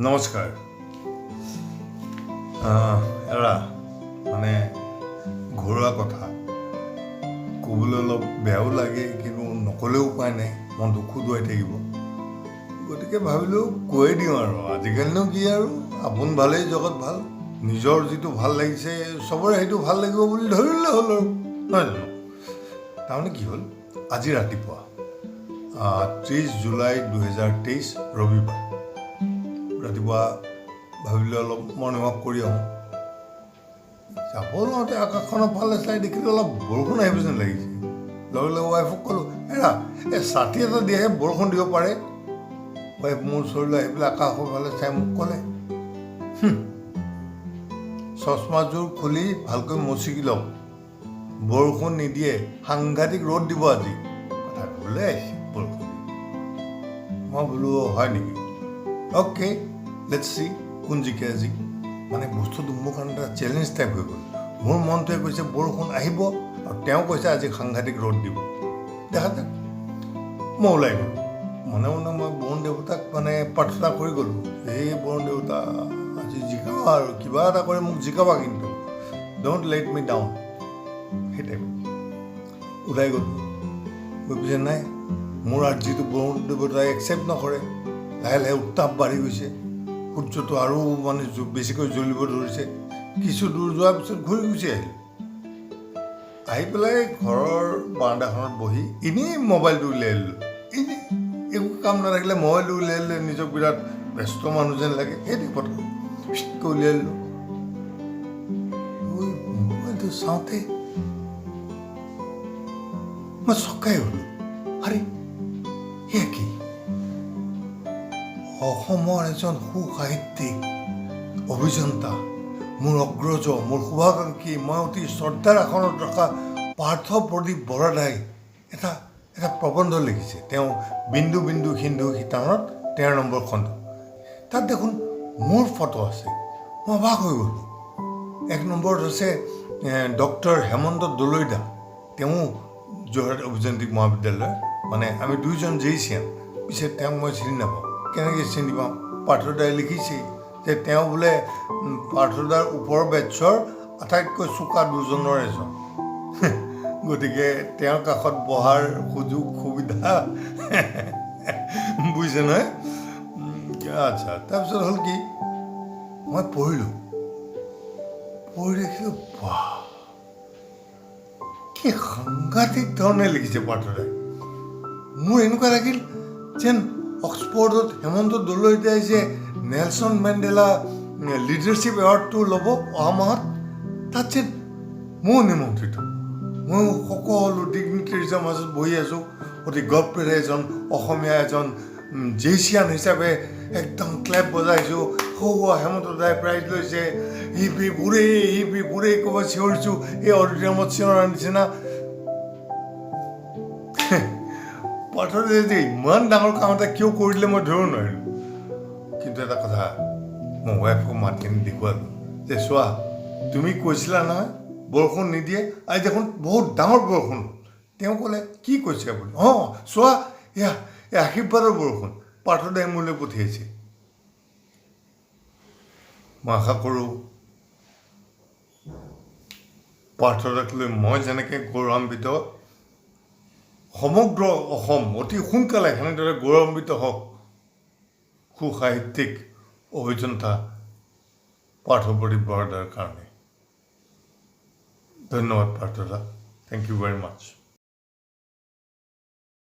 নমস্কাৰ এৰা মানে ঘৰুৱা কথা ক'বলৈ অলপ বেয়াও লাগে কিন্তু নক'লেও উপায় নাই মনটো খুদুৱাই থাকিব গতিকে ভাবিলোঁ কৈ দিওঁ আৰু আজিকালিনো কি আৰু আপোন ভালেই জগত ভাল নিজৰ যিটো ভাল লাগিছে চবৰে সেইটো ভাল লাগিব বুলি ধৰিলে হ'ল আৰু নহয় জানো তাৰমানে কি হ'ল আজি ৰাতিপুৱা 30 জুলাই 2023 ৰবিবাৰ ৰাতিপুৱা ভাবিলোঁ অলপ মৰ্ণিং ৱাক কৰি আহোঁ যাব লওঁতে আকাশখনৰ ফালে চাই দেখিলোঁ অলপ বৰষুণ আহিব যেন লাগিছে লগে লগে ৱাইফক ক'লোঁ এৰা এই ছাতি এটা দিয়েহে বৰষুণ দিব পাৰে ৱাইফ মোৰ ওচৰলৈ আহি পেলাই আকাশৰ ফালে চাই মোক ক'লে চশমাযোৰ খুলি ভালকৈ মচিকি লওক বৰষুণ নিদিয়ে সাংঘাতিক ৰ'দ দিব আজি কথা ক'বলৈ আহিছে বৰষুণ মই বোলো হয় নেকি অ'কে লেটছ চি কোন জিকে আজি মানে বস্তুটো মোৰ কাৰণে এটা চেলেঞ্জ টাইপ হৈ গ'ল মোৰ মনটোৱে কৈছে বৰষুণ আহিব আৰু তেওঁ কৈছে আজি সাংঘাতিক ৰ'দ দিব দেখা যাক মই ওলাই গ'লোঁ মনে মনে মই বৰুণ দেৱতাক মানে প্ৰাৰ্থনা কৰি গ'লোঁ এই বৰুণ দেৱতা আজি জিকাবা আৰু কিবা এটা কৰি মোক জিকাবা কিন্তু ডোণ্ট লেট মি ডাউন সেই টাইপ ওলাই গ'লোঁ গৈ পিছে নাই মোৰ আৰ্জিটো বৰুণ দেৱতাই একচেপ্ট নকৰে লাহে লাহে উত্তাপ বাঢ়ি গৈছে সূৰ্যটো আৰু মানে বেছিকৈ জ্বলিব ধৰিছে কিছু দূৰ যোৱাৰ পিছত ঘূৰি গুচি আহিলোঁ আহি পেলাই ঘৰৰ বাৰাণ্ডাখনত বহি এনেই মোবাইলটো উলিয়াই ল'লোঁ এনেই একো কাম নাথাকিলে মোবাইলটো উলিয়াই ল'লে নিজক বিৰাট ব্যস্ত মানুহ যেন লাগে সেইটো কথা উলিয়াই ল'লোঁ মোবাইলটো চাওঁতে মই চকাই গ'লোঁ আৰে সেয়া কি অসমৰ এজন সুসাহিত্যিক অভিযন্তা মোৰ অগ্ৰজ মোৰ শুভাকাংক্ষী মই অতি শ্ৰদ্ধাৰ আসনত ৰখা পাৰ্থ প্ৰদীপ বৰাদাই এটা প্ৰবন্ধ লিখিছে তেওঁ বিন্দু বিন্দু সিন্ধু শীতানত 13 নম্বৰ খণ্ড তাত দেখোন মোৰ ফটো আছে মই অবাক হৈ গ'লোঁ 1 নম্বৰত আছে ডক্টৰ হেমন্ত দলৈদা তেওঁ যোৰহাট অভিযান্ত্ৰিক মহাবিদ্যালয় মানে আমি দুইজন JEC পিছে তেওঁক মই চিনি নাপাওঁ কেনেকৈ চিনি পাওঁ পাৰ্থদাই লিখিছেই যে তেওঁ বোলে পাৰ্থদাৰ ওপৰৰ বেটছৰ আটাইতকৈ চোকা দুজনৰ এজন গতিকে তেওঁৰ কাষত বহাৰ সুযোগ সুবিধা বুজিছে নহয় আচ্ছা তাৰপিছত হ'ল কি মই পঢ়ি দেখিলোঁ বাহ কি সাংঘাতিক ধৰণে লিখিছে পাৰ্থদাই মোৰ এনেকুৱা লাগিল যেন অক্সফৰ্ডত হেমন্ত দলৈদাই যে নেলছন মেণ্ডেলা লিডাৰশ্বিপ এৱাৰ্ডটো ল'ব অহা মাহত তাত যেন ময়ো নিমন্ত্ৰিত ময়ো সকলো ডিগনিটাৰিজৰ মাজত বহি আছোঁ অতি গৰ্বেৰে এজন অসমীয়া এজন JECian হিচাপে একদম ক্লেপ বজাইছোঁ হেমন্ত দাই প্ৰাইজ লৈছে হিপি বুঢ়ী ক'ৰবাত চিঞৰিছোঁ এই অডিটৰিয়ামত চিঞৰাৰ নিচিনা পাৰ্থদাই যে ইমান ডাঙৰ কাম এটা কিয় কৰি দিলে মই ধৰিব নোৱাৰিলোঁ কিন্তু এটা কথা মই ৱাইফক মাতখিনি দেখুৱালোঁ যে চোৱা তুমি কৈছিলা নহয় বৰষুণ নিদিয়ে আজি দেখোন বহুত ডাঙৰ বৰষুণ তেওঁ ক'লে কি কৈছে আপুনি চোৱা এয়া এই আশীৰ্বাদৰ বৰষুণ পাৰ্থদাই মোলৈ পঠিয়াইছে মই আশা কৰোঁ পাৰ্থদাক লৈ মই যেনেকৈ গৌৰৱান্বিত সমগ্ৰ অসম অতি সোনকালে সেনেদৰে গৌৰৱান্বিত হওক সুসাহিত্যিক অভিযন্তা পাৰ্থ প্ৰদীপ বৰাদাৰ কাৰণে ধন্যবাদ পাৰ্থদা থেংক ইউ ভেৰি মাছ